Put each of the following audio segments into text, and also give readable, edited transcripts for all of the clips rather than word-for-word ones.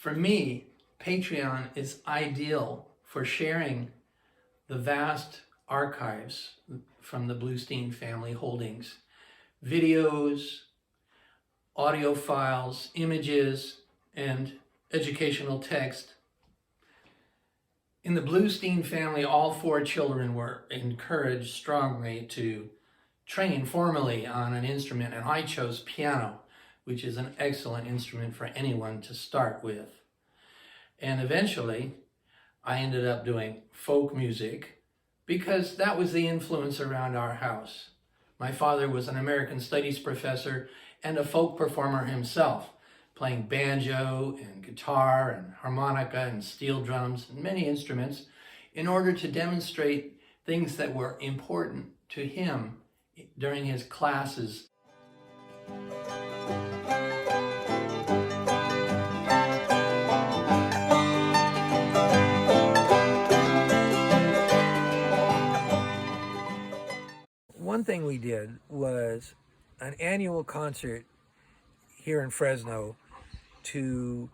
For me, Patreon is ideal for sharing the vast archives from the Bluestein family holdings. Videos, audio files, images, and educational text. In the Bluestein family, all 4 children were encouraged strongly to train formally on an instrument, and I chose piano, which is an excellent instrument for anyone to start with. And eventually, I ended up doing folk music because that was the influence around our house. My father was an American Studies professor and a folk performer himself, playing banjo and guitar and harmonica and steel drums and many instruments in order to demonstrate things that were important to him during his classes. One thing we did was an annual concert here in Fresno to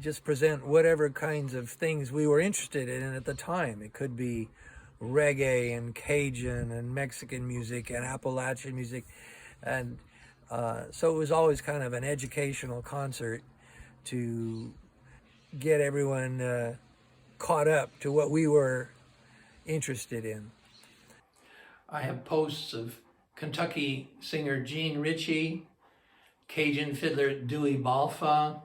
just present whatever kinds of things we were interested in at the time. It could be reggae and Cajun and Mexican music and Appalachian music. And so it was always kind of an educational concert to get everyone caught up to what we were interested in. I have posts of Kentucky singer Gene Ritchie, Cajun fiddler Dewey Balfa,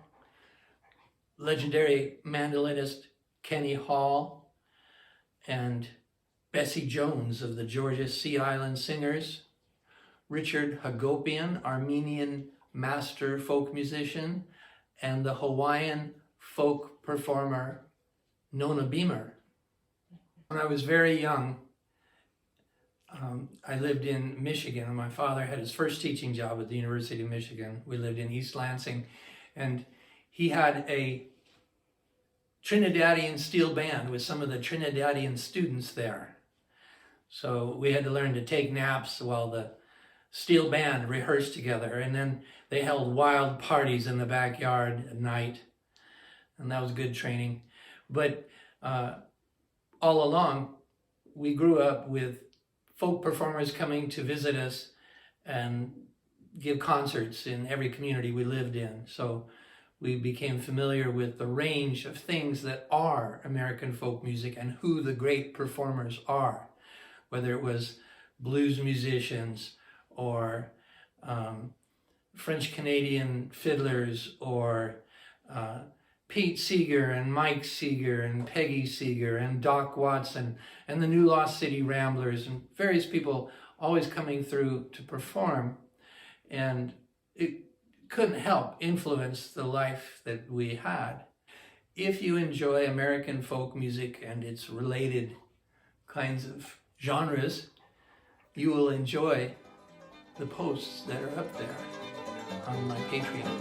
legendary mandolinist Kenny Hall, and Bessie Jones of the Georgia Sea Island Singers, Richard Hagopian, Armenian master folk musician, and the Hawaiian folk performer Nona Beamer. When I was very young, I lived in Michigan, and my father had his first teaching job at the University of Michigan. We lived in East Lansing, and he had a Trinidadian steel band with some of the Trinidadian students there. So we had to learn to take naps while the steel band rehearsed together, and then they held wild parties in the backyard at night, and that was good training. But all along, we grew up with folk performers coming to visit us and give concerts in every community we lived in. So we became familiar with the range of things that are American folk music and who the great performers are, whether it was blues musicians or French-Canadian fiddlers or Pete Seeger and Mike Seeger and Peggy Seeger and Doc Watson and the New Lost City Ramblers and various people always coming through to perform. And it couldn't help influence the life that we had. If you enjoy American folk music and its related kinds of genres, you will enjoy the posts that are up there on my Patreon.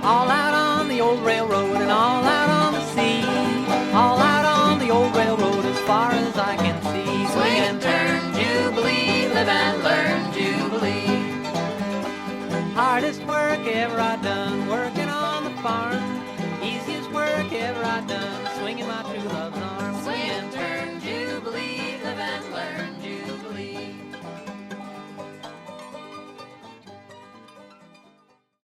All out on the old railroad and all out on the sea. All out on the old railroad as far as I can see. Swing and turn, Jubilee, live and learn, Jubilee. Hardest work ever I done, working on the farm. Easiest work ever I done, swinging my